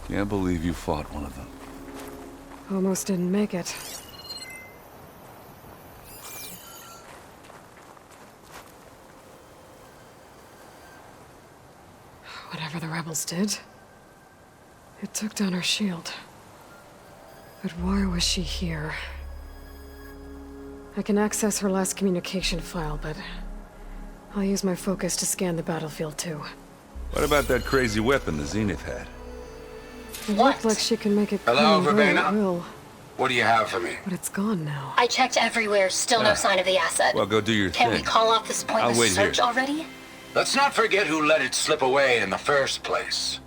Can't believe you fought one of them. Almost didn't make it. Whatever the rebels did, it took down her shield. But why was she here? I can access her last communication file, but I'll use my focus to scan the battlefield too. What about that crazy weapon the Zenith had? It looked like she can make it Hello, come and go at Verbena? will, What do you have for me? but it's gone now. I checked everywhere, still no sign of the asset. Well, go do your Can we thing. call off this I'll pointless wait search here. already? Let's not forget who let it slip away in the first place.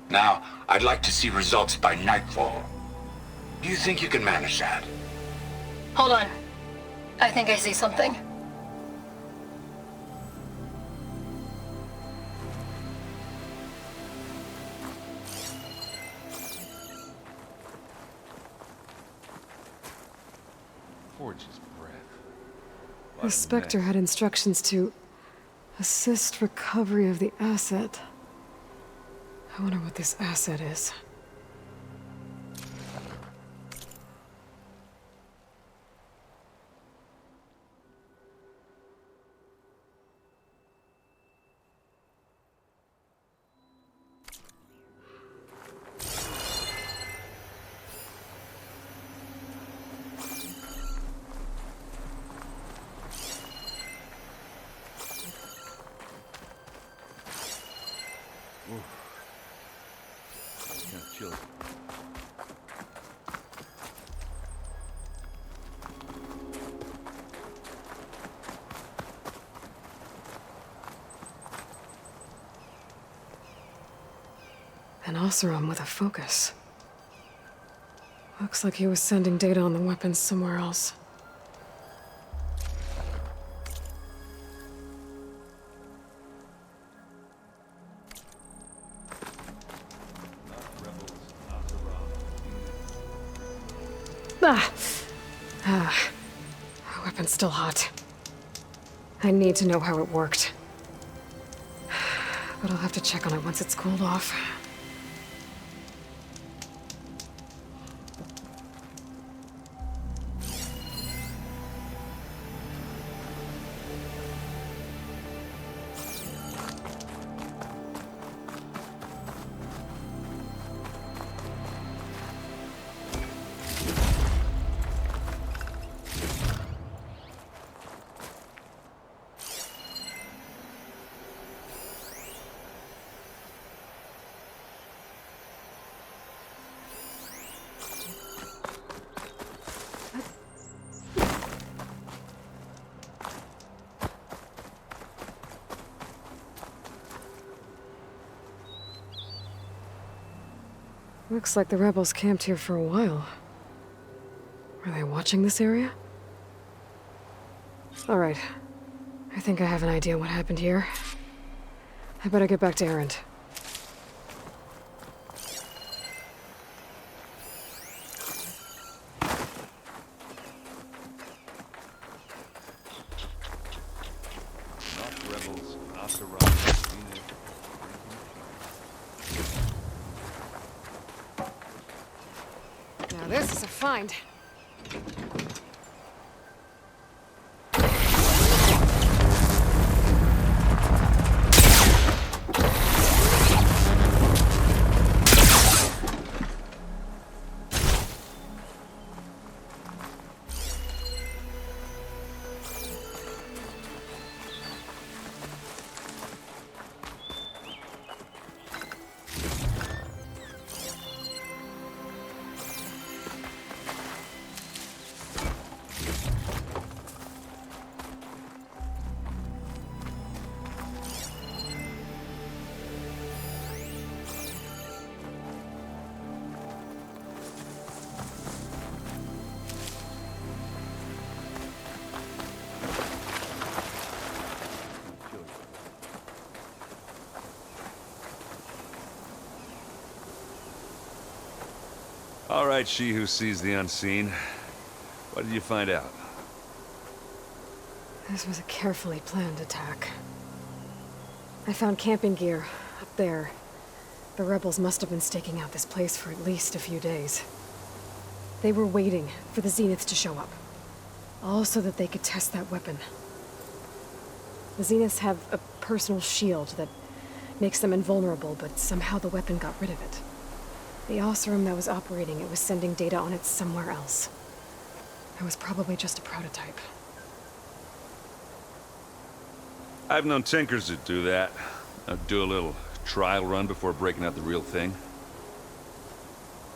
Now, I'd like to see results by nightfall. Do you think you can manage that? Hold on. I think I see something. Forge's breath. The Spectre had instructions to assist recovery of the asset. I wonder what this asset is. Kind of chilly. An Oseram with a focus. Looks like he was sending data on the weapons somewhere else. Ah! Ah. The weapon's still hot. I need to know how it worked. But I'll have to check on it once it's cooled off. Looks like the rebels camped here for a while. Were they watching this area? All right. I think I have an idea what happened here. I better get back to Erend. Not rebels, not the Zenith. Now this is a find. All right, she who sees the unseen. What did you find out? This was a carefully planned attack. I found camping gear up there, The rebels must have been staking out this place for at least a few days. They were waiting for the Zeniths to show up. All so that they could test that weapon. The Zeniths have a personal shield that makes them invulnerable, but somehow the weapon got rid of it. The Oseram that was operating it was sending data on it somewhere else. It was probably just a prototype. I've known tinkers that do that. Do a little trial run before breaking out the real thing.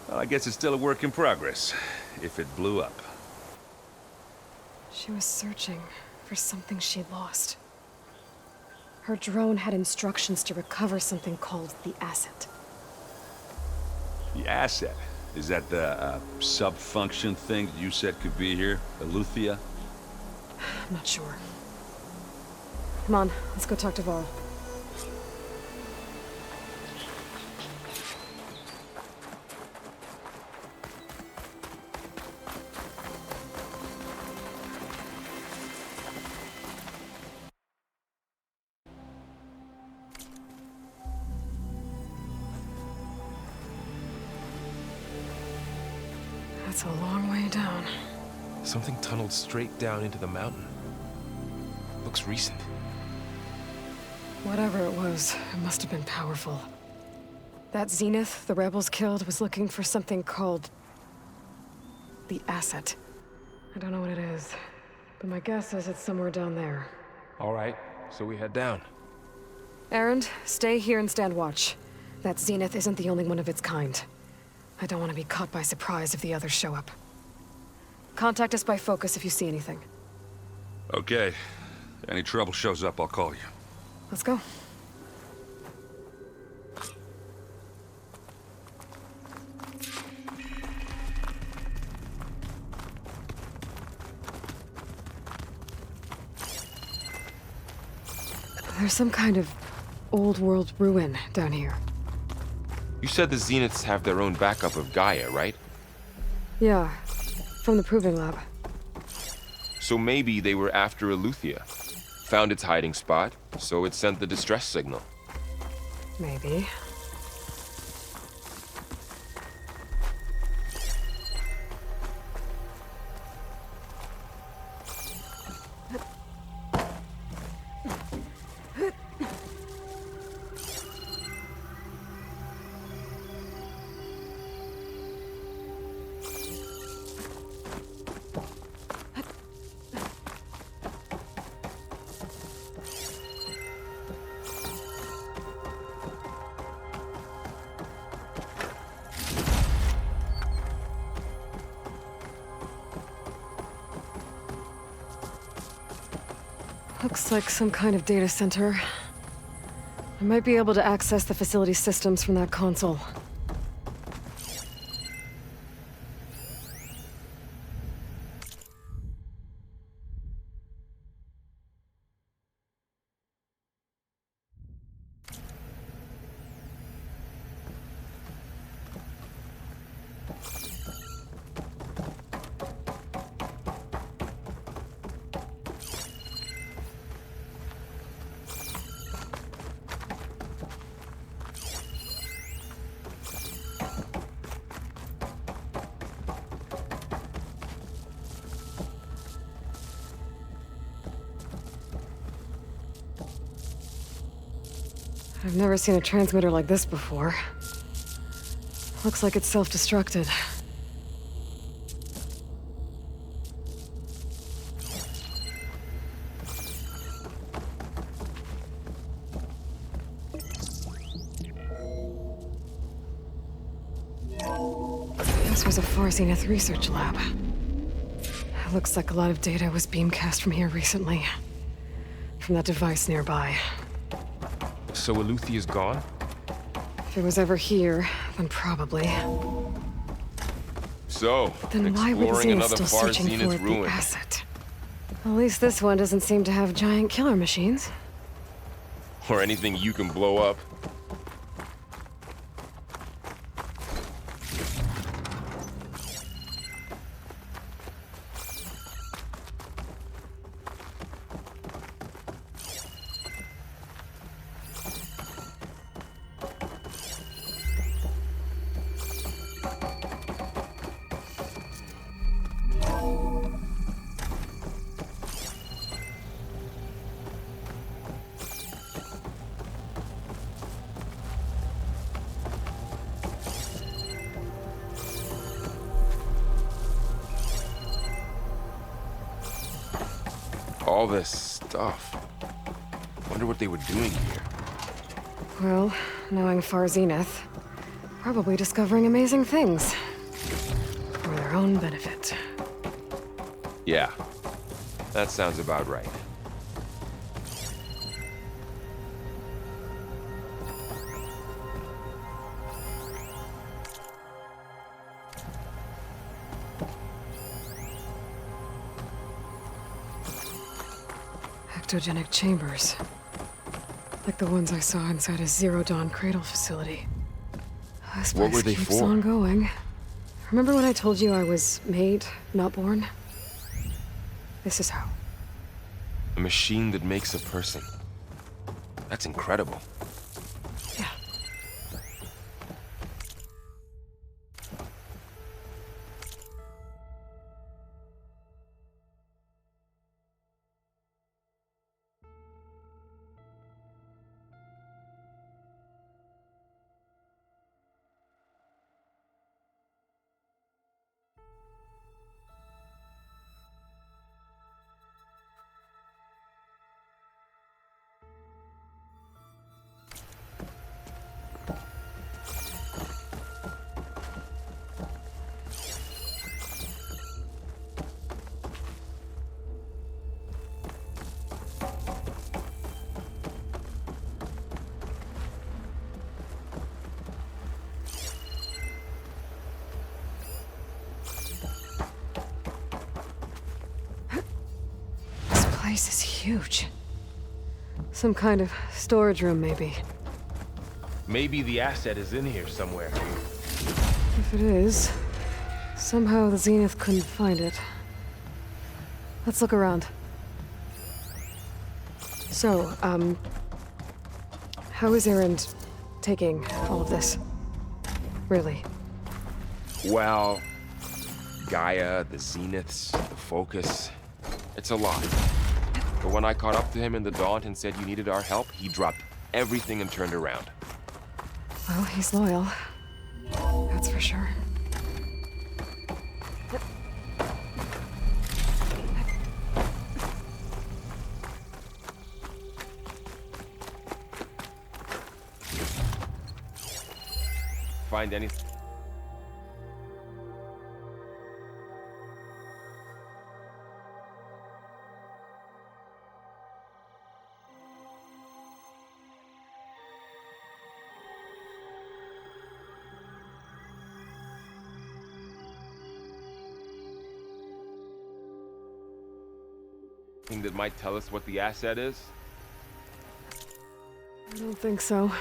Well, I guess it's still a work in progress, if it blew up. She was searching for something she'd lost. Her drone had instructions to recover something called the Asset. The asset? Is that the sub-function thing that you said could be here? Eleuthia? I'm not sure. Come on, let's go talk to Varl. That's a long way down. Something tunneled straight down into the mountain. Looks recent. Whatever it was, it must have been powerful. That Zenith the rebels killed was looking for something called the Asset. I don't know what it is, but my guess is it's somewhere down there. All right, so we head down. Erend, stay here and stand watch. That Zenith isn't the only one of its kind. I don't want to be caught by surprise if the others show up. Contact us by focus if you see anything. Okay. Any trouble shows up, I'll call you. Let's go. There's some kind of old world ruin down here. You said the Zeniths have their own backup of Gaia, right? Yeah, from the Proving Lab. So maybe they were after Eleuthia. Found its hiding spot, so it sent the distress signal. Maybe. Looks like some kind of data center. I might be able to access the facility systems from that console. I've never seen a transmitter like this before. Looks like it's self-destructed. This was a Far Zenith research lab. It looks like a lot of data was beamcast from here recently. From that device nearby. So Eleuthia's gone? If it was ever here, then probably. So, Then why were the exploring Zeniths another still Far searching Zenith for the ruin. asset? At least this one doesn't seem to have giant killer machines. Or anything you can blow up. all this stuff. Wonder what they were doing here. Well, knowing Far Zenith, probably discovering amazing things. For their own benefit. Yeah, that sounds about right. Ectogenic chambers. Like the ones I saw inside a Zero Dawn cradle facility. This What place were they keeps for? on going. Remember when I told you I was made, not born? This is how. A machine that makes a person. That's incredible. Yeah. This place is huge. Some kind of storage room, maybe. Maybe the asset is in here somewhere. If it is, somehow the Zenith couldn't find it. Let's look around. So, how is Erend taking all of this? Really? Well, Gaia, the Zeniths, the Focus. It's a lot. But when I caught up to him in the Daunt and said you needed our help, he dropped everything and turned around. Well, he's loyal. That's for sure. Find anything? Thing that might tell us what the asset is? I don't think so.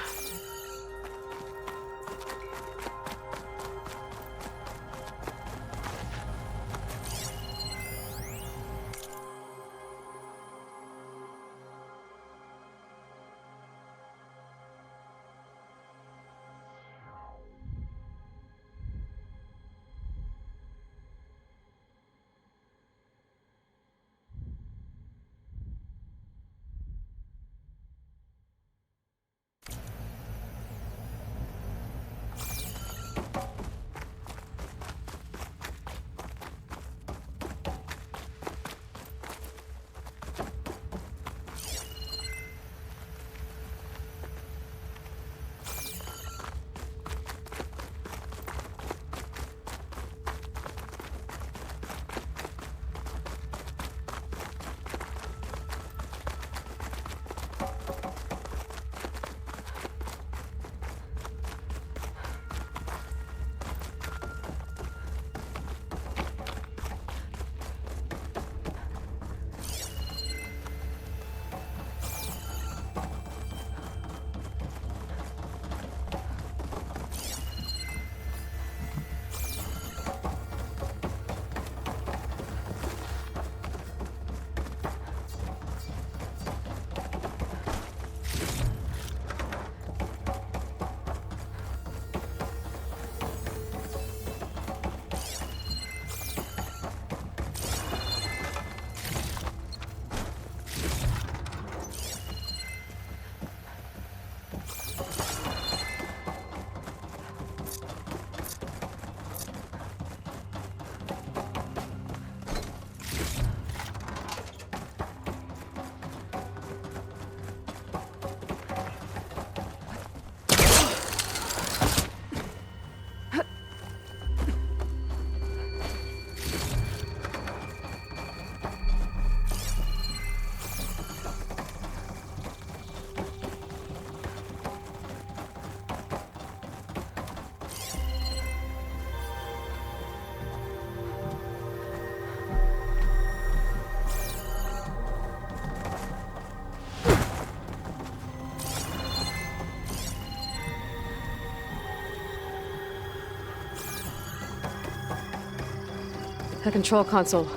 A control console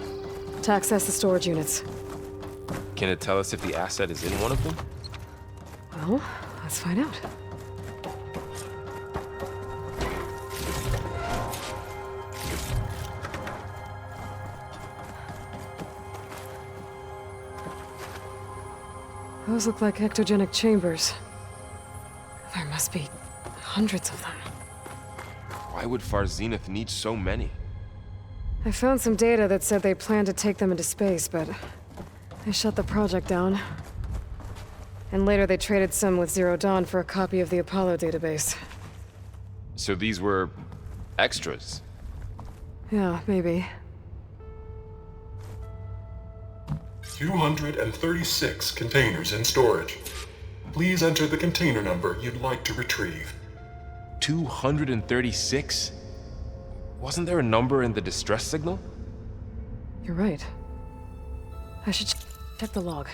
to access the storage units. Can it tell us if the asset is in one of them? Well, let's find out. Those look like ectogenic chambers. There must be hundreds of them. Why would Far Zenith need so many? I found some data that said they planned to take them into space, but they shut the project down. And later they traded some with Zero Dawn for a copy of the Apollo database. So these were extras. Yeah, maybe. 236 containers in storage. Please enter the container number you'd like to retrieve. 236? Wasn't there a number in the distress signal? You're right. I should check the log.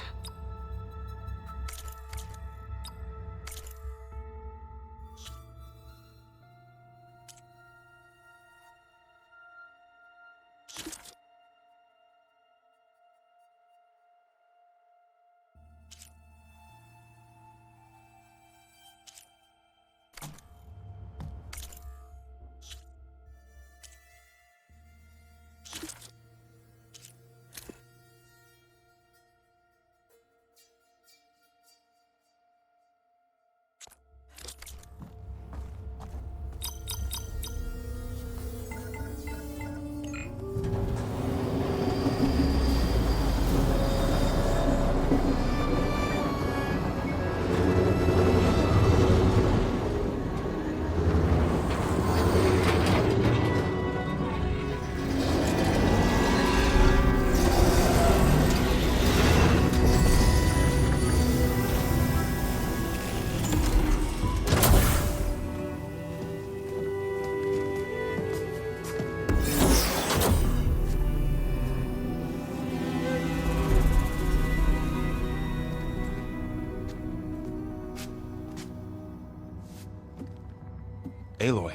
Aloy.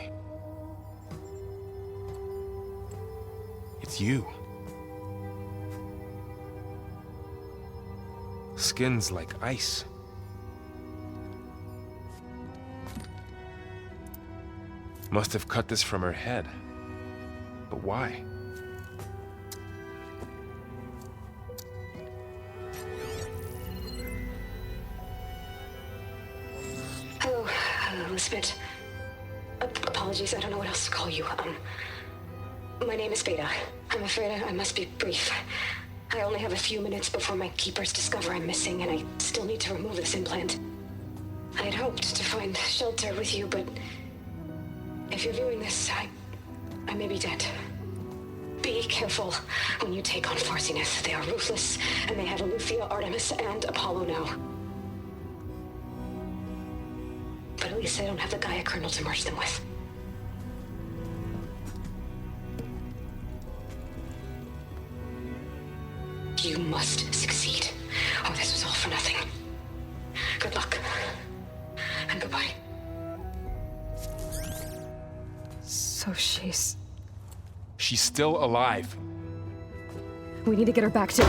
It's you. Skin's like ice. Must have cut this from her head. But why? Hello, Elizabeth. Apologies, I don't know what else to call you. My name is Beta. I'm afraid I must be brief. I only have a few minutes before my keepers discover I'm missing, and I still need to remove this implant. I had hoped to find shelter with you, but if you're viewing this, I may be dead. Be careful when you take on Far Zenith. They are ruthless, and they have Aletheia, Artemis, and Apollo now. But at least I don't have the Gaia kernel to merge them with. You must succeed, or this was all for nothing. Good luck. And goodbye. So she's... She's still alive. We need to get her back to...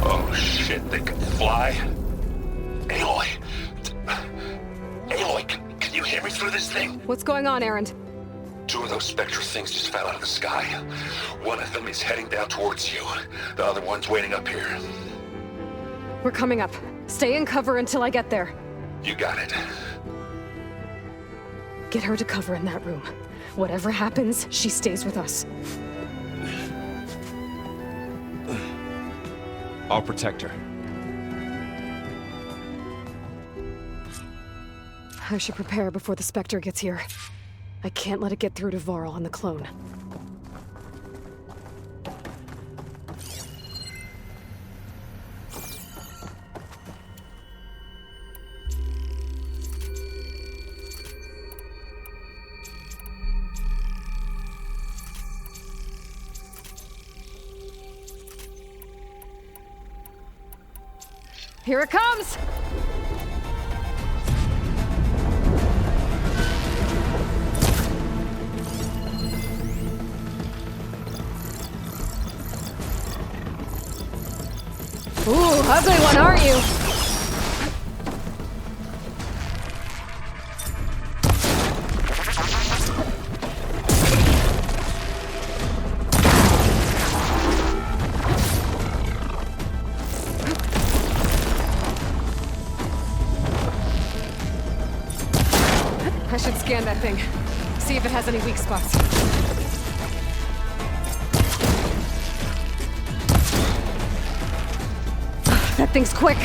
Oh shit, they can fly? Aloy! Aloy, can you hear me through this thing? What's going on, Erend? Two of those Spectre things just fell out of the sky. One of them is heading down towards you. The other one's waiting up here. We're coming up. Stay in cover until I get there. You got it. Get her to cover in that room. Whatever happens, she stays with us. I'll protect her. I should prepare before the Spectre gets here. I can't let it get through to Varl and the clone. Here it comes! ugly one, aren't you? I should scan that thing. See if it has any weak spots. That thing's quick.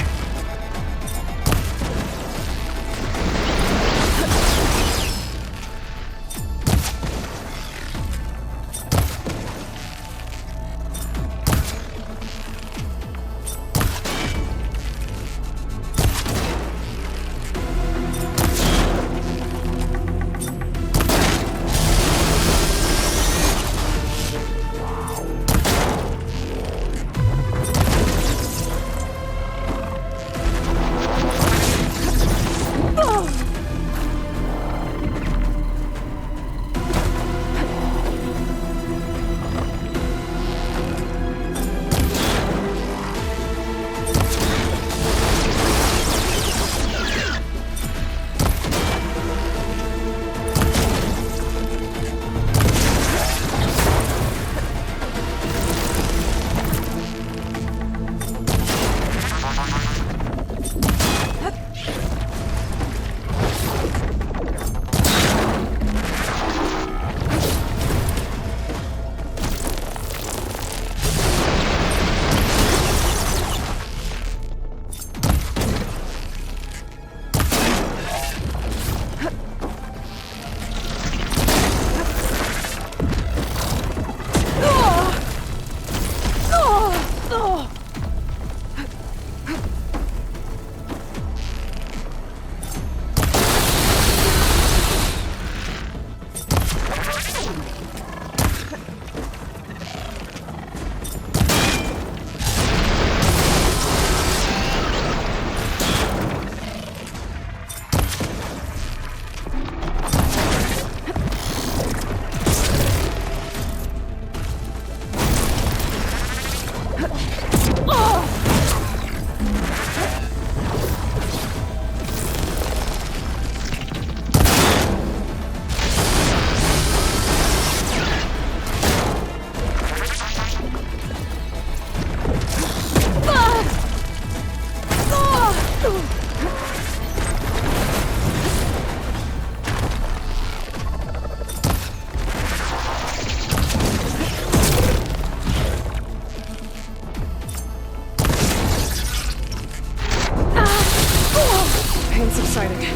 Pain's exciting.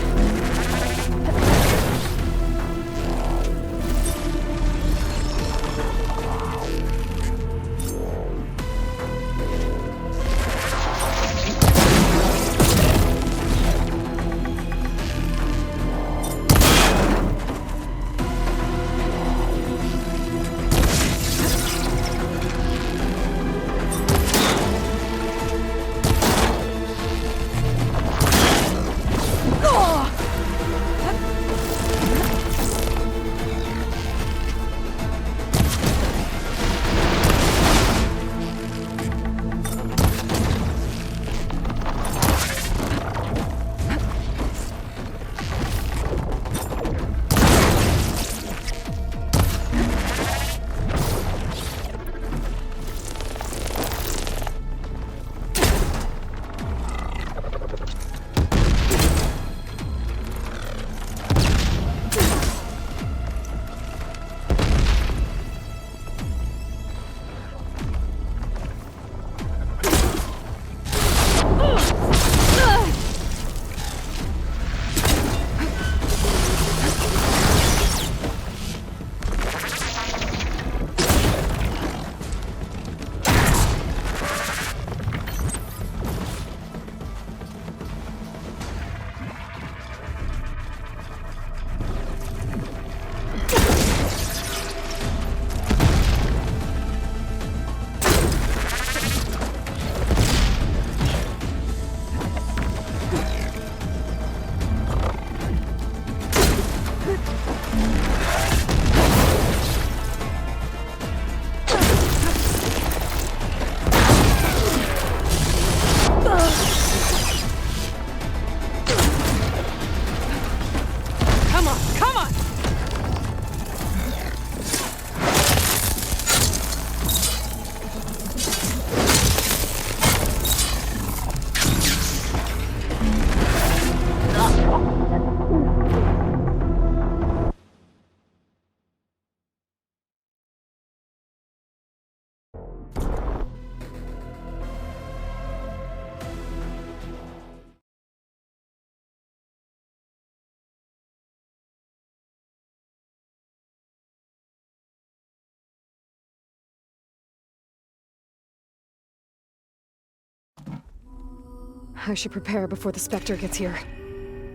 I should prepare before the Spectre gets here.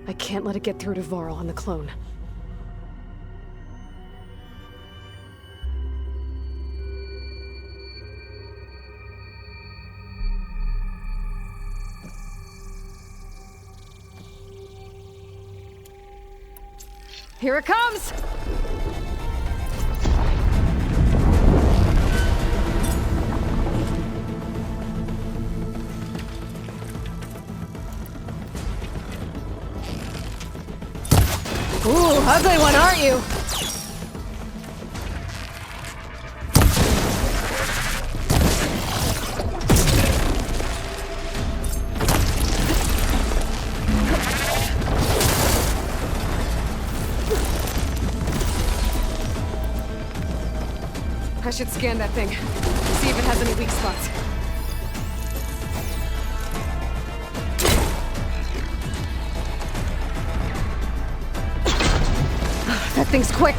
I can't let it get through to Varl on the clone. Here it comes! Ooh, ugly one, aren't you? I should scan that thing. See if it has any weak spots. That thing's quick!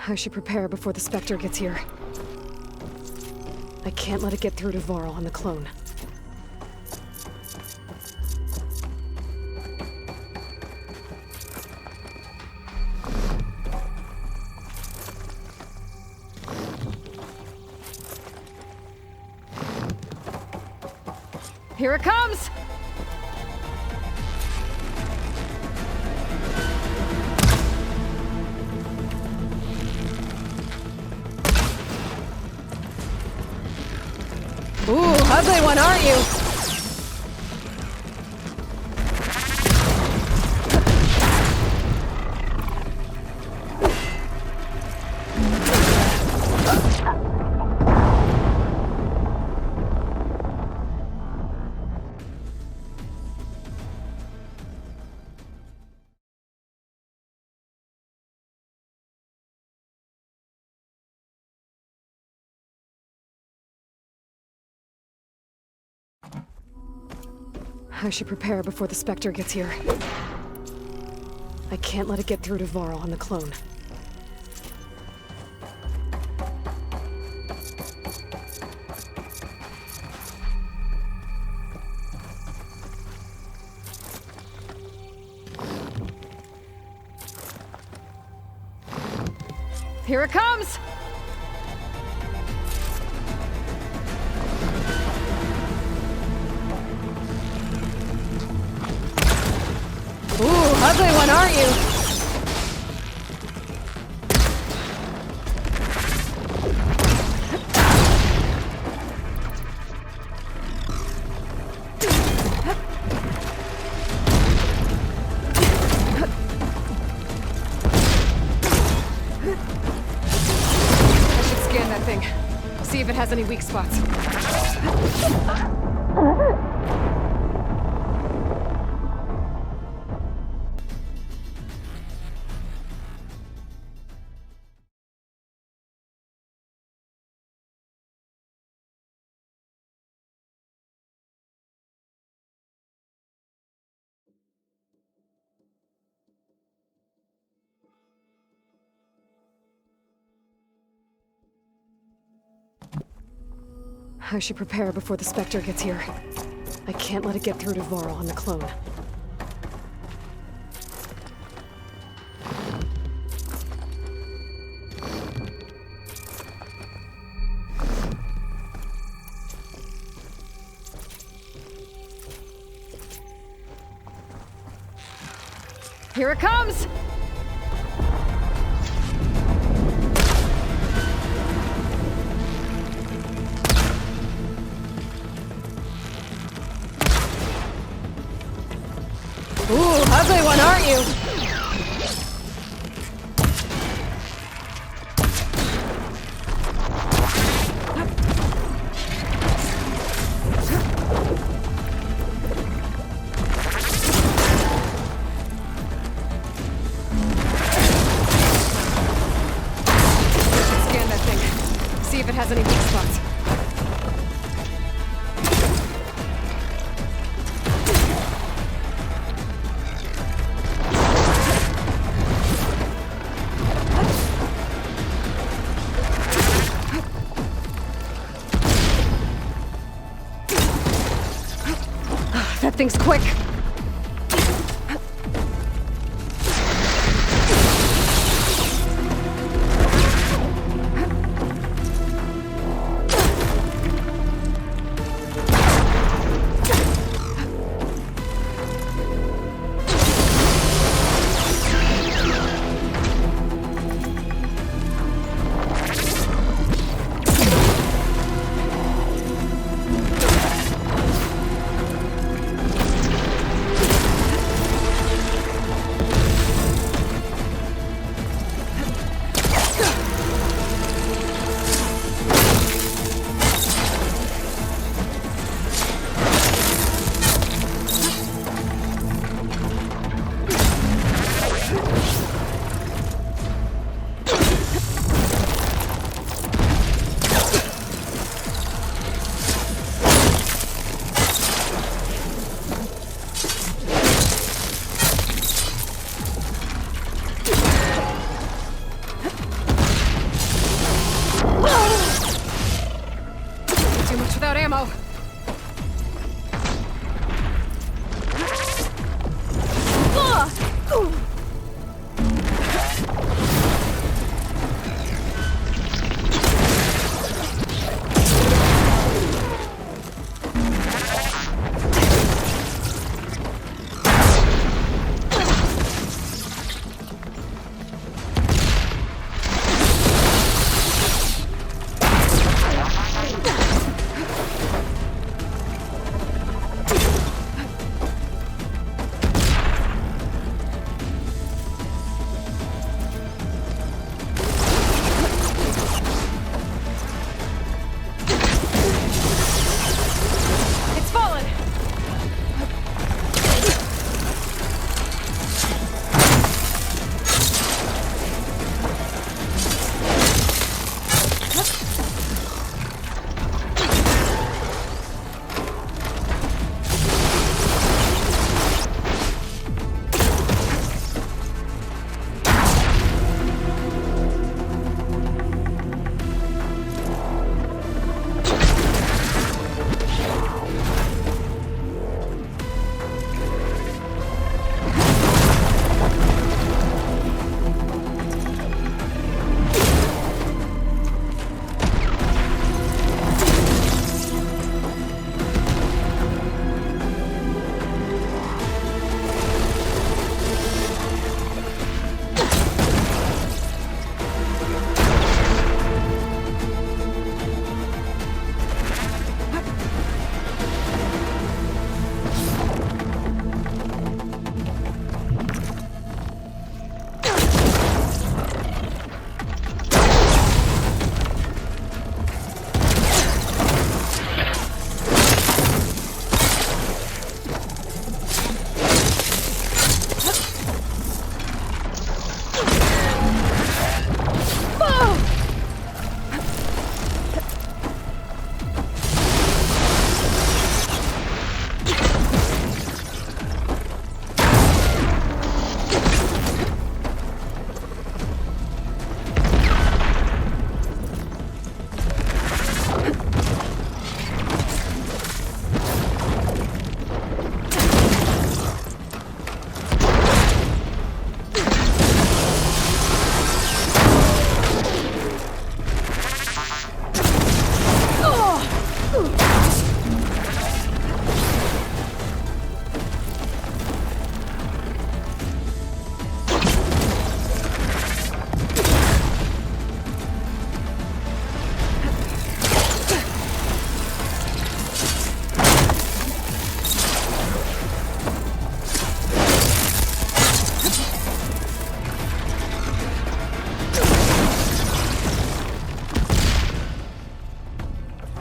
I should prepare before the Spectre gets here. I can't let it get through to Varl on the clone. Here it comes! Ooh, ugly one, aren't you? I should prepare before the Spectre gets here. I can't let it get through to Varl on the clone. Here it comes! Ooh, ugly one, aren't you? thing. See if it has any weak spots. I should prepare before the Spectre gets here. I can't let it get through to Varl and the clone. Here it comes! Ooh, ugly one, aren't you? Scan that thing. See if it has any weak spots. That thing's quick.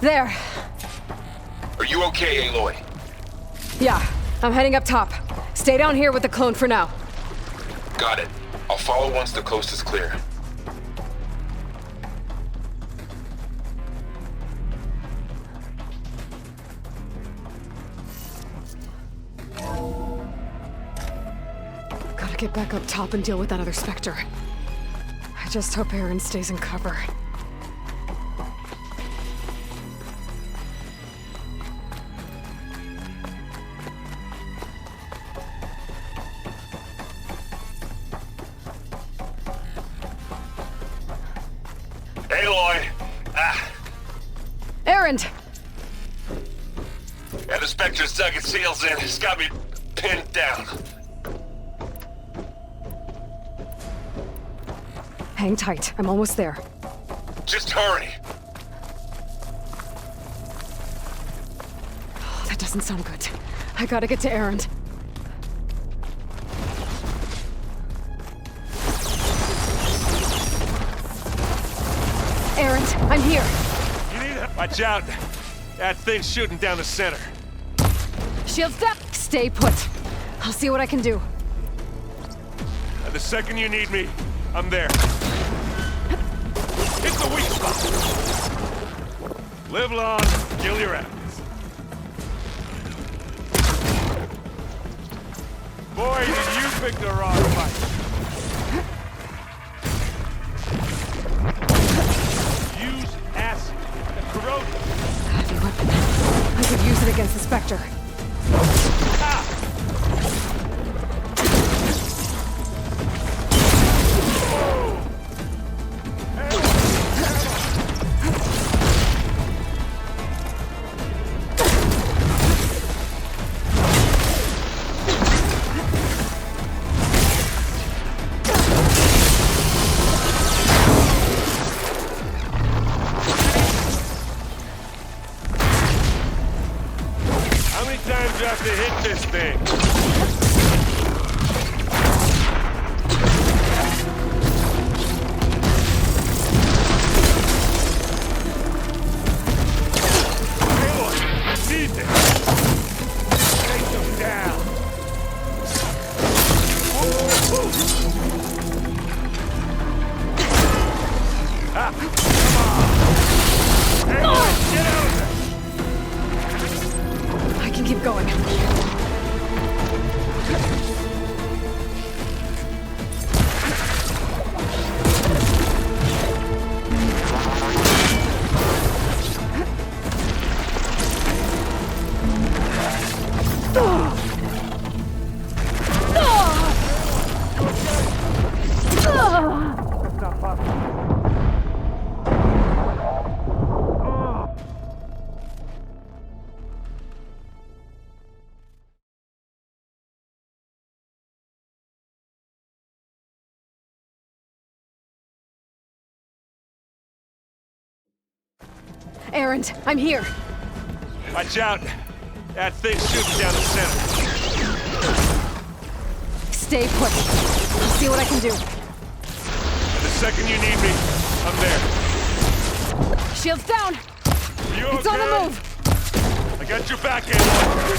There. Are you okay, Aloy? Yeah, I'm heading up top. Stay down here with the clone for now. Got it. I'll follow once the coast is clear. Gotta get back up top and deal with that other Spectre. I just hope Aaron stays in cover. Aloy! Aaron! Yeah, the Spectre's dug its heels in. It's got me pinned down. Hang tight. I'm almost there. Just hurry. Oh, that doesn't sound good. I gotta get to Aaron. Aaron, I'm here. You need help. Watch out. That thing's shooting down the center. Shields down. Stay put. I'll see what I can do. The second you need me, I'm there. Hit the weak spot. Live long, kill your enemies. Boy, did you pick the wrong fight. Use acid. The corrosive. Heavy weapon. I could use it against the Spectre. How many times do I have to hit this thing? Aloy, I need this. Take them down. Ah, come on. Aloy, get out of there. I can keep going. Aaron, I'm here. Watch out. That thing's shooting down the center. Stay put. I'll see what I can do. And the second you need me, I'm there. Shields down. You It's on the okay? move. I got your back, Aloy.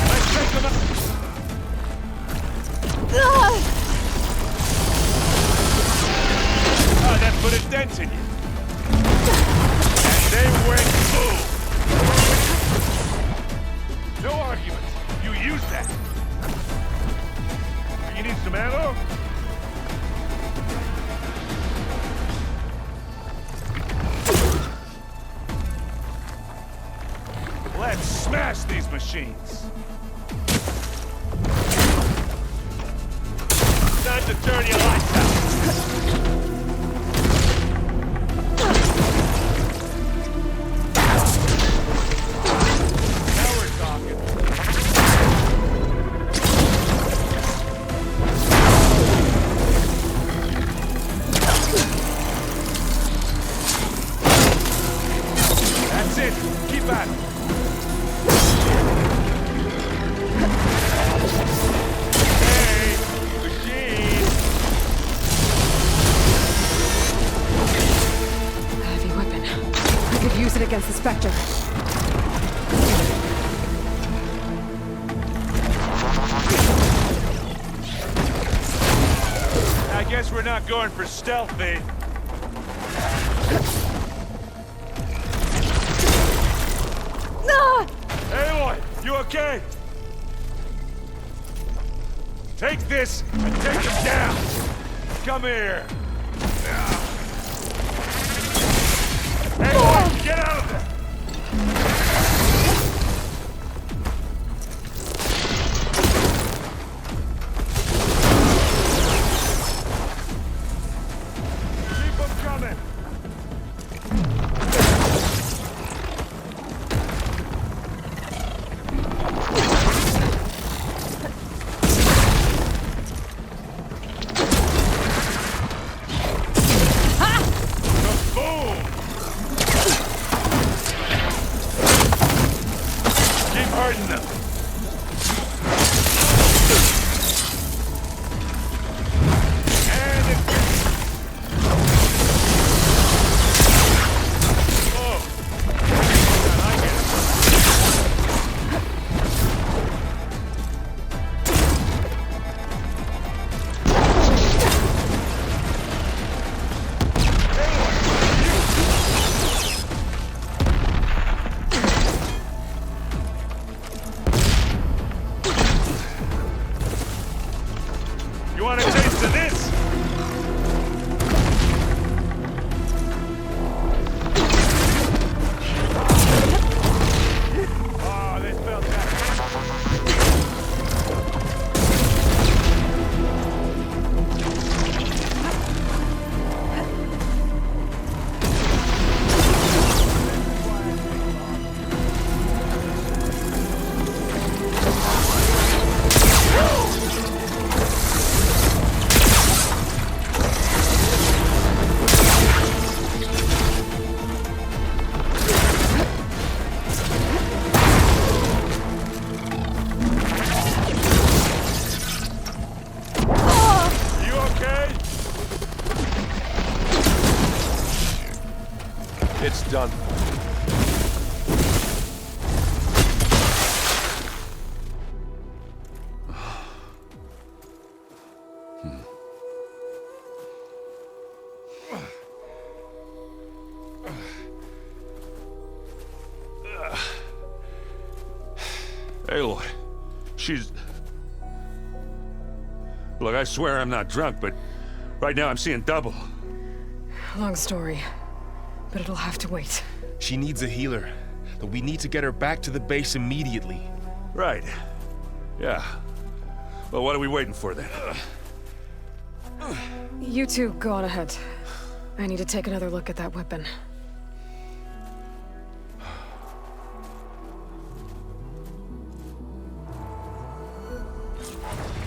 Let's take them out. Oh, that put a dent in you. And they went boom. No argument. You used that. You need some ammo? Let's smash these machines. Time to turn your lights out. Now we're talking. That's it. Keep at it. Hey, machine. Spectre. I guess we're not going for stealth, eh? Ah! Aloy, you okay? Take this and take him down. Come here. Aloy, get out of there. Keep them coming. Boom! Keep hurting them. And it... Oh. I get it. You want a taste of this? Oh, they felt that. You okay? It's done. Aloy, she's... Look, I swear I'm not drunk, but right now I'm seeing double. Long story, but it'll have to wait. She needs a healer, but we need to get her back to the base immediately. Right. Yeah. Well, what are we waiting for then? You two go on ahead. I need to take another look at that weapon.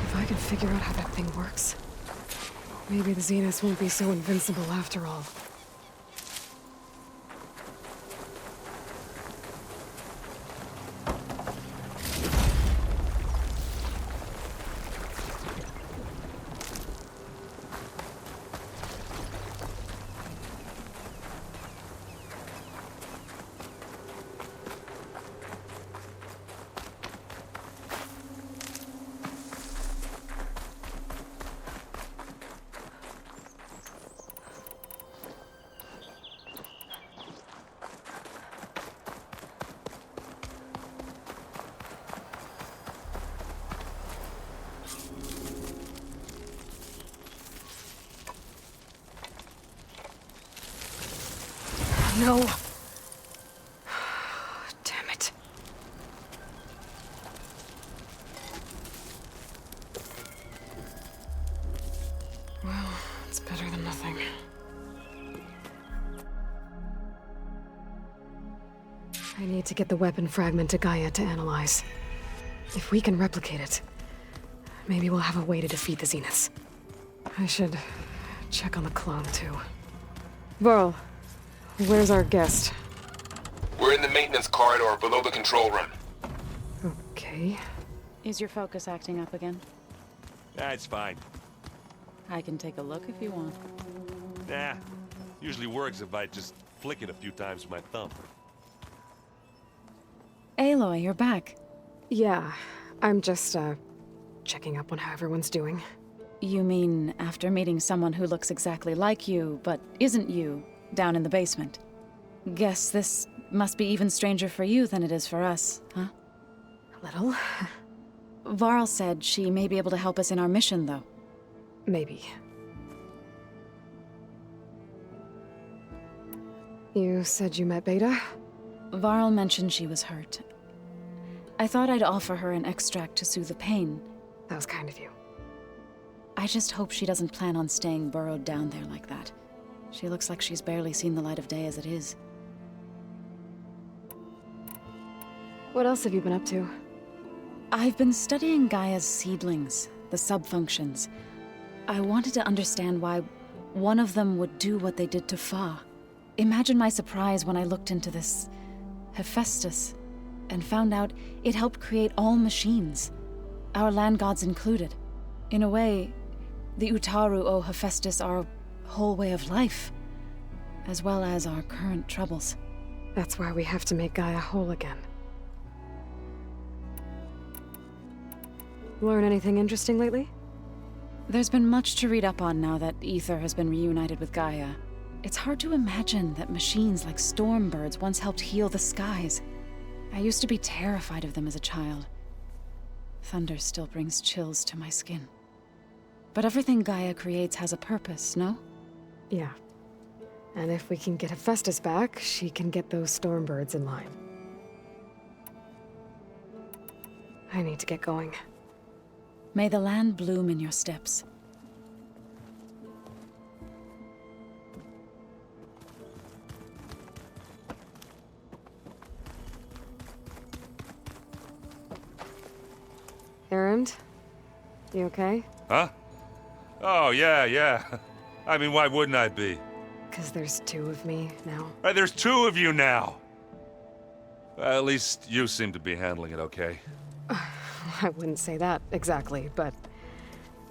If I can figure out how that thing works, maybe the Zeniths won't be so invincible after all. No. Damn it. Well, it's better than nothing. I need to get the weapon fragment to Gaia to analyze. If we can replicate it, maybe we'll have a way to defeat the Zeniths. I should check on the clone, too. Varl, where's our guest? We're in the maintenance corridor below the control room. Okay. Is your focus acting up again? That's fine. I can take a look if you want. Nah. Usually works if I just flick it a few times with my thumb. Aloy, you're back. Yeah, I'm just, checking up on how everyone's doing. You mean after meeting someone who looks exactly like you, but isn't you, down in the basement? Guess this must be even stranger for you than it is for us, huh? A little. Varl said she may be able to help us in our mission, though. Maybe. You said you met Beta? Varl mentioned she was hurt. I thought I'd offer her an extract to soothe the pain. That was kind of you. I just hope she doesn't plan on staying burrowed down there like that. She looks like she's barely seen the light of day as it is. What else have you been up to? I've been studying Gaia's seedlings, the subfunctions. I wanted to understand why one of them would do what they did to Fa. Imagine my surprise when I looked into this Hephaestus and found out it helped create all machines, our land gods included. In a way, the Utaru owe Hephaestus our whole way of life, as well as our current troubles. That's why we have to make Gaia whole again. Learn anything interesting lately? There's been much to read up on now that Aether has been reunited with Gaia. It's hard to imagine that machines like Stormbirds once helped heal the skies. I used to be terrified of them as a child. Thunder still brings chills to my skin. But everything Gaia creates has a purpose, no? Yeah. And if we can get Hephaestus back, she can get those Stormbirds in line. I need to get going. May the land bloom in your steps. Erend? You okay? Huh? Oh, yeah. I mean, why wouldn't I be? 'Cause there's two of me now. Right, there's two of you now. Well, at least you seem to be handling it okay. I wouldn't say that exactly, but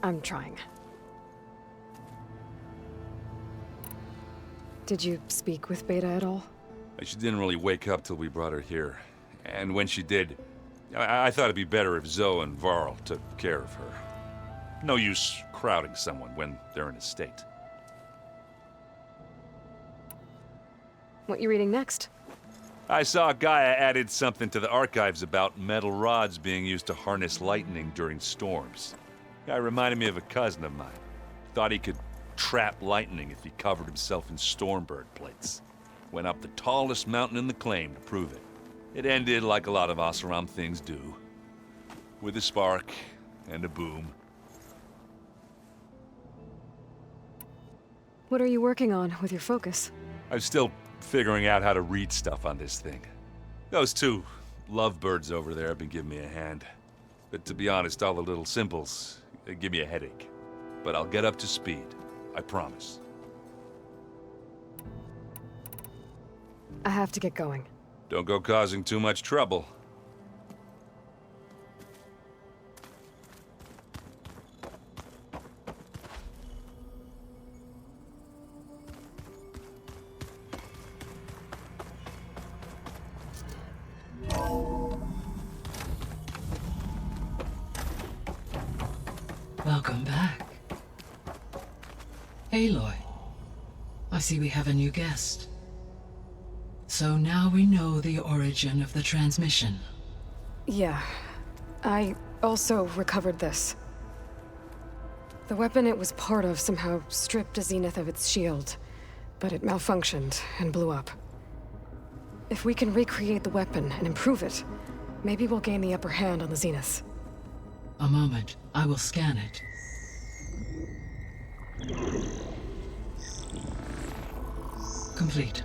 I'm trying. Did you speak with Beta at all? She didn't really wake up till we brought her here. And when she did, I thought it'd be better if Zoe and Varl took care of her. No use crowding someone when they're in a state. What you reading next? I saw Gaia added something to the archives about metal rods being used to harness lightning during storms. Guy reminded me of a cousin of mine. Thought he could trap lightning if he covered himself in Stormbird plates. Went up the tallest mountain in the claim to prove it. It ended like a lot of Oseram things do. With a spark and a boom. What are you working on with your focus? I'm still figuring out how to read stuff on this thing. Those two lovebirds over there have been giving me a hand. But to be honest, all the little symbols, they give me a headache. But I'll get up to speed. I promise. I have to get going. Don't go causing too much trouble. Welcome back. Aloy, I see we have a new guest. So now we know the origin of the transmission. Yeah. I also recovered this. The weapon it was part of somehow stripped a Zenith of its shield, but it malfunctioned and blew up. If we can recreate the weapon and improve it, maybe we'll gain the upper hand on the Zeniths. A moment, I will scan it. Complete.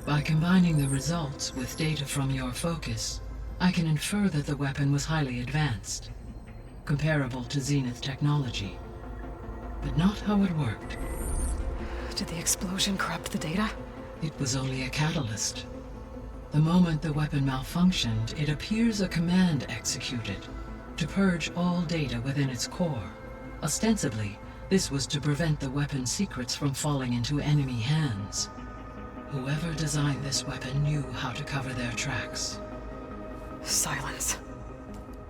By combining the results with data from your focus, I can infer that the weapon was highly advanced, comparable to Zenith technology. But not how it worked. Did the explosion corrupt the data? It was only a catalyst. The moment the weapon malfunctioned, it appears a command executed to purge all data within its core. Ostensibly, this was to prevent the weapon's secrets from falling into enemy hands. Whoever designed this weapon knew how to cover their tracks. Silence.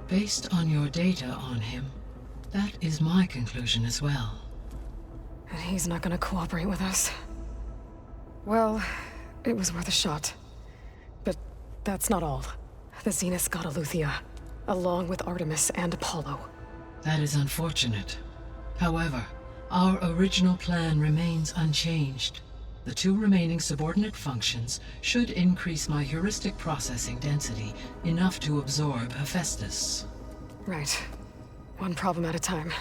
Based on your data on him, that is my conclusion as well. And he's not gonna cooperate with us. Well, it was worth a shot. But that's not all. The Zeniths got Eleuthia, along with Artemis and Apollo. That is unfortunate. However, our original plan remains unchanged. The 2 remaining subordinate functions should increase my heuristic processing density enough to absorb Hephaestus. Right. One problem at a time.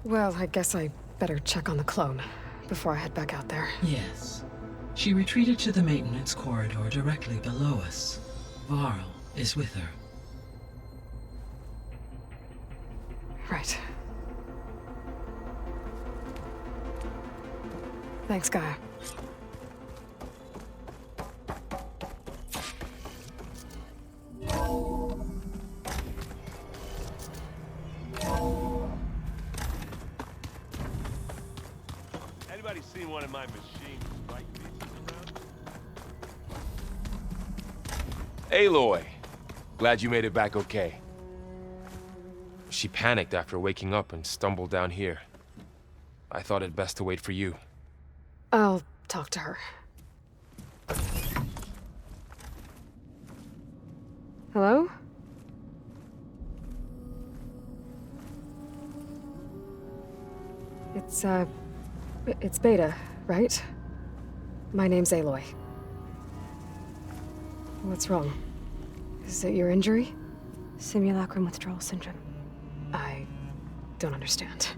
Well, I guess I better check on the clone before I head back out there. Yes. She retreated to the maintenance corridor directly below us. Varl is with her. Right. Thanks, Gaia. Anybody seen one of my machines right pieces around? Aloy! Glad you made it back okay. She panicked after waking up and stumbled down here. I thought it best to wait for you. I'll talk to her. Hello? It's Beta, right? My name's Aloy. What's wrong? Is it your injury? Simulacrum withdrawal syndrome. I don't understand.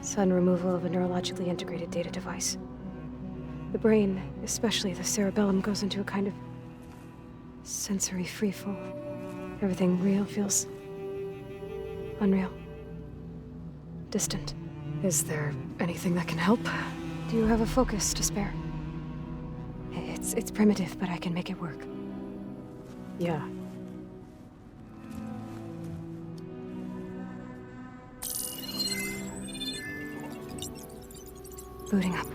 Sudden removal of a neurologically integrated data device. The brain, especially the cerebellum, goes into a kind of sensory freefall. Everything real feels unreal. Distant. Is there anything that can help? Do you have a focus to spare? It's primitive, but I can make it work. Yeah. Booting up.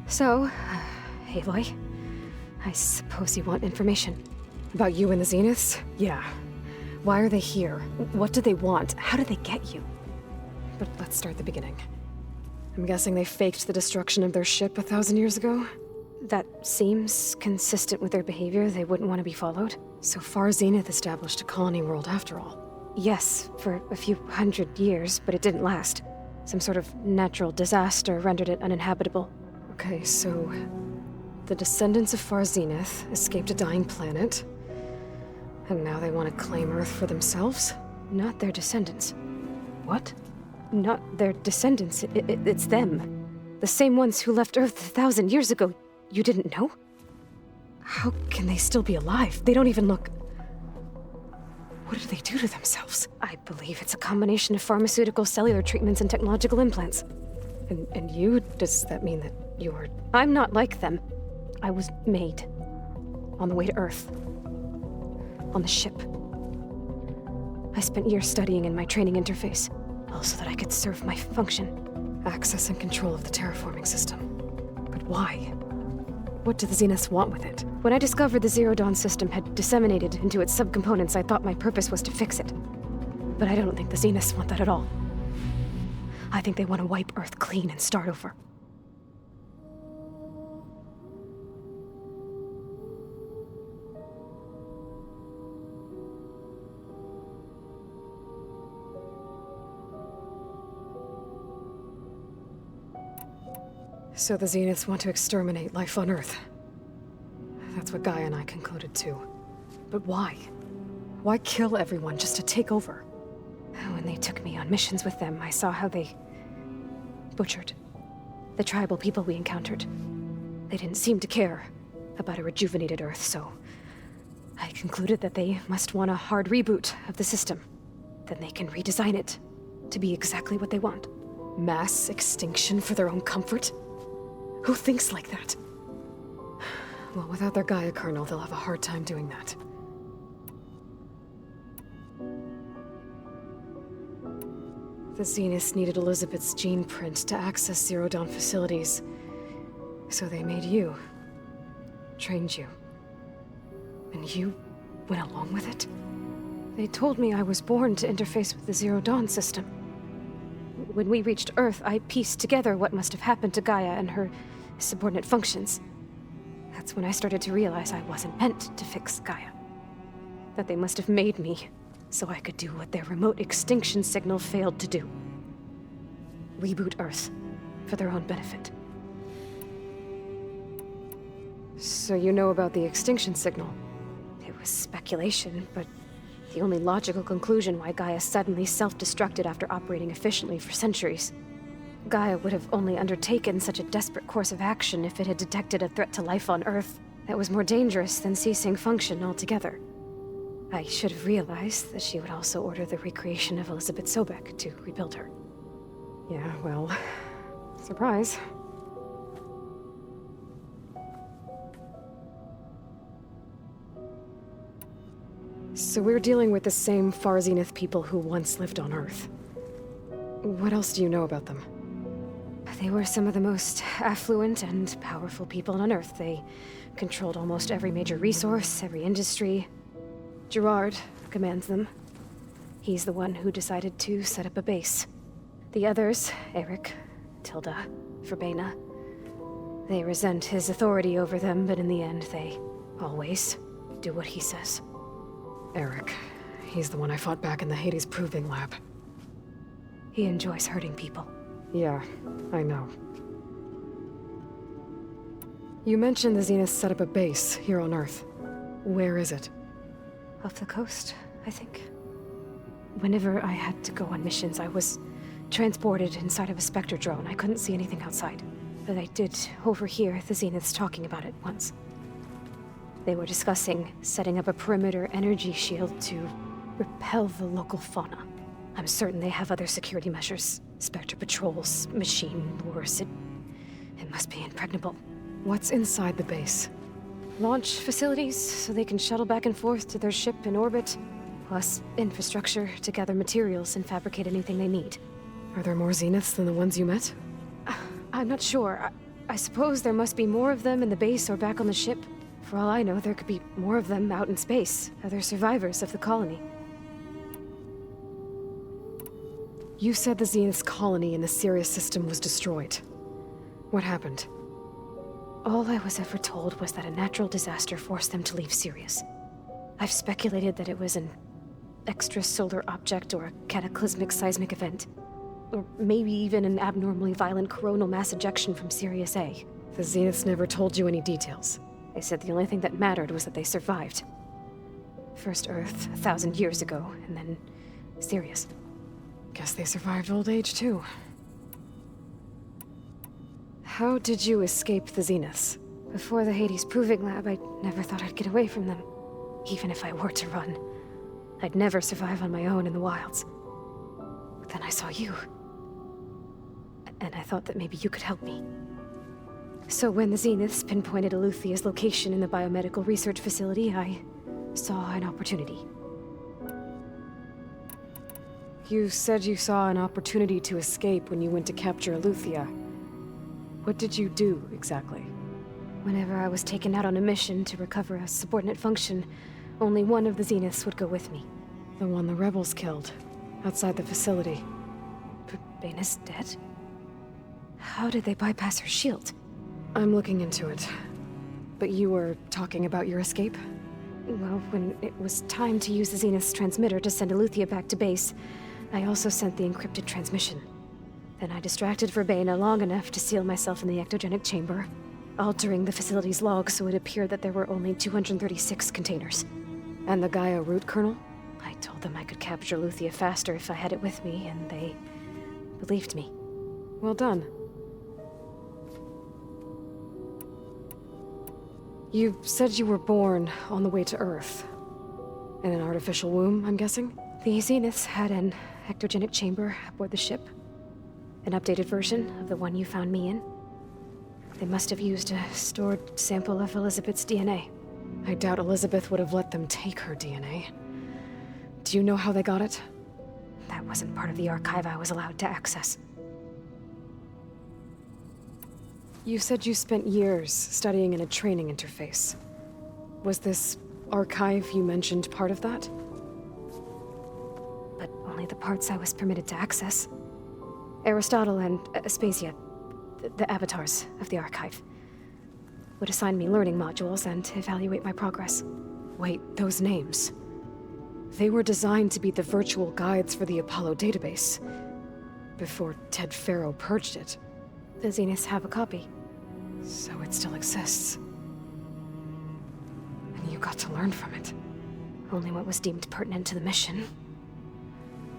So, Aloy, I suppose you want information. About you and the Zeniths? Yeah. Why are they here? What do they want? How did they get you? But let's start at the beginning. I'm guessing they faked the destruction of their ship 1,000 years ago? That seems consistent with their behavior. They wouldn't want to be followed. So far, Zenith established a colony world after all. Yes, for a few hundred years, but it didn't last. Some sort of natural disaster rendered it uninhabitable. Okay, so the descendants of Far Zenith escaped a dying planet, and now they want to claim Earth for themselves? Not their descendants. What? Not their descendants. It's them. The same ones who left Earth 1,000 years ago. You didn't know? How can they still be alive? They don't even look... What did they do to themselves? I believe it's a combination of pharmaceutical, cellular treatments, and technological implants. And you? Does that mean that you're... I'm not like them. I was made. On the way to Earth. On the ship. I spent years studying in my training interface, all so that I could serve my function. Access and control of the terraforming system. But why? What do the Zeniths want with it? When I discovered the Zero Dawn system had disseminated into its subcomponents, I thought my purpose was to fix it. But I don't think the Zeniths want that at all. I think they want to wipe Earth clean and start over. So the Zeniths want to exterminate life on Earth. That's what Gaia and I concluded too. But why? Why kill everyone just to take over? When they took me on missions with them, I saw how they butchered the tribal people we encountered. They didn't seem to care about a rejuvenated Earth, so I concluded that they must want a hard reboot of the system. Then they can redesign it to be exactly what they want. Mass extinction for their own comfort? Who thinks like that? Well, without their Gaia kernel, they'll have a hard time doing that. The Zeniths needed Elizabeth's gene print to access Zero Dawn facilities. So they made you. Trained you. And you went along with it? They told me I was born to interface with the Zero Dawn system. When we reached Earth, I pieced together what must have happened to Gaia and her subordinate functions. That's when I started to realize I wasn't meant to fix Gaia. That they must have made me so I could do what their remote extinction signal failed to do. Reboot Earth, for their own benefit. So you know about the extinction signal? It was speculation, but the only logical conclusion why Gaia suddenly self-destructed after operating efficiently for centuries. Gaia would have only undertaken such a desperate course of action if it had detected a threat to life on Earth that was more dangerous than ceasing function altogether. I should have realized that she would also order the recreation of Elizabeth Sobek to rebuild her. Yeah, well, surprise. So we're dealing with the same Far Zenith people who once lived on Earth. What else do you know about them? They were some of the most affluent and powerful people on Earth. They controlled almost every major resource, every industry. Gerard commands them. He's the one who decided to set up a base. The others, Eric, Tilda, Verbena, they resent his authority over them, but in the end, they always do what he says. Eric. He's the one I fought back in the Hades Proving Lab. He enjoys hurting people. Yeah, I know. You mentioned the Zeniths set up a base here on Earth. Where is it? Off the coast, I think. Whenever I had to go on missions, I was transported inside of a Spectre drone. I couldn't see anything outside. But I did overhear the Zeniths talking about it once. They were discussing setting up a perimeter energy shield to repel the local fauna. I'm certain they have other security measures. Spectre patrols, machine wars. It must be impregnable. What's inside the base? Launch facilities, so they can shuttle back and forth to their ship in orbit. Plus infrastructure to gather materials and fabricate anything they need. Are there more Zeniths than the ones you met? I'm not sure. I suppose there must be more of them in the base or back on the ship. For all I know, there could be more of them out in space, other survivors of the colony. You said the Zenith's colony in the Sirius system was destroyed. What happened? All I was ever told was that a natural disaster forced them to leave Sirius. I've speculated that it was an extrasolar object or a cataclysmic seismic event. Or maybe even an abnormally violent coronal mass ejection from Sirius A. The Zeniths never told you any details. They said the only thing that mattered was that they survived. First Earth, 1,000 years ago, and then Sirius. Guess they survived old age, too. How did you escape the Zeniths? Before the Hades Proving Lab, I never thought I'd get away from them. Even if I were to run. I'd never survive on my own in the wilds. But then I saw you. And I thought that maybe you could help me. So when the Zeniths pinpointed Eluthia's location in the biomedical research facility, I saw an opportunity. You said you saw an opportunity to escape when you went to capture Eluthia. What did you do, exactly? Whenever I was taken out on a mission to recover a subordinate function, only one of the Zeniths would go with me. The one the rebels killed, outside the facility. Verbena's dead? How did they bypass her shield? I'm looking into it. But you were talking about your escape? Well, when it was time to use the Zenith's transmitter to send Eluthia back to base, I also sent the encrypted transmission. Then I distracted Verbena long enough to seal myself in the ectogenic chamber, altering the facility's log so it appeared that there were only 236 containers. And the Gaia root kernel? I told them I could capture Eluthia faster if I had it with me, and they believed me. Well done. You said you were born on the way to Earth. In an artificial womb, I'm guessing? The Zeniths had an ectogenic chamber aboard the ship. An updated version of the one you found me in. They must have used a stored sample of Elizabeth's DNA. I doubt Elizabeth would have let them take her DNA. Do you know how they got it? That wasn't part of the archive I was allowed to access. You said you spent years studying in a training interface. Was this archive you mentioned part of that? But only the parts I was permitted to access. Aristotle and Aspasia, the avatars of the archive, would assign me learning modules and evaluate my progress. Wait, those names. They were designed to be the virtual guides for the Apollo database. Before Ted Faro purged it. The Zeniths have a copy. So it still exists. And you got to learn from it. Only what was deemed pertinent to the mission.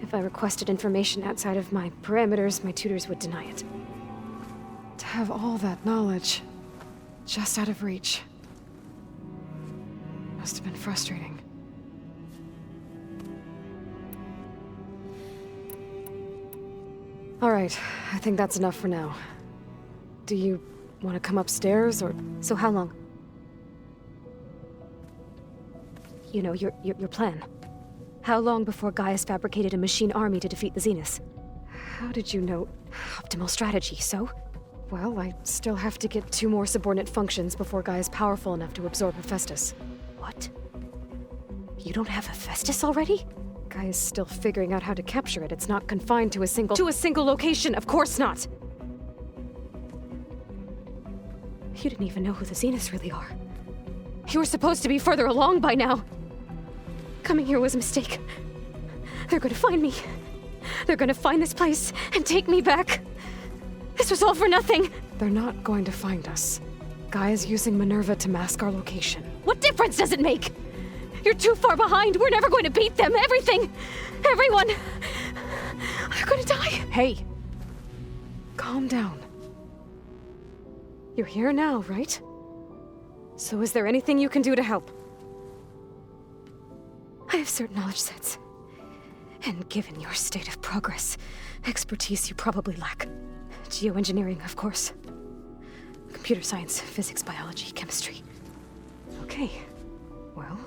If I requested information outside of my parameters, my tutors would deny it. To have all that knowledge, just out of reach. Must have been frustrating. All right, I think that's enough for now. Do you want to come upstairs, or...? So how long? You know, your plan. How long before Gaius fabricated a machine army to defeat the Zeniths? How did you know? Optimal strategy, so? Well, I still have to get 2 more subordinate functions before Gaia's powerful enough to absorb Hephaestus. What? You don't have Hephaestus already? Gaia's still figuring out how to capture it. It's not confined to a single... To a single location! Of course not! You didn't even know who the Zeniths really are. You were supposed to be further along by now! Coming here was a mistake. They're gonna find me. They're gonna find this place and take me back. This was all for nothing! They're not going to find us. Gaia's using Minerva to mask our location. What difference does it make? You're too far behind. We're never going to beat them. Everything. Everyone. They're gonna die. Hey. Calm down. You're here now, right? So is there anything you can do to help? I have certain knowledge sets. And given your state of progress, expertise you probably lack. Geoengineering, of course. Computer science, physics, biology, chemistry. Okay. Well,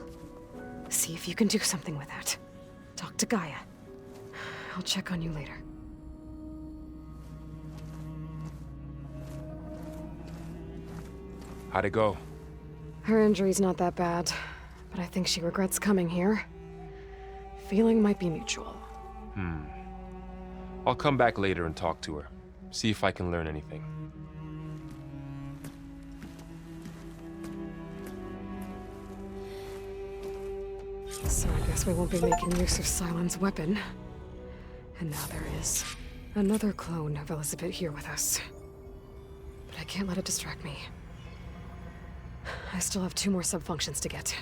see if you can do something with that. Talk to Gaia. I'll check on you later. How'd it go? Her injury's not that bad, but I think she regrets coming here. Feeling might be mutual. I'll come back later and talk to her. See if I can learn anything. So I guess we won't be making use of Sylens' weapon. And now there is another clone of Elizabeth here with us. But I can't let it distract me. I still have 2 more sub-functions to get.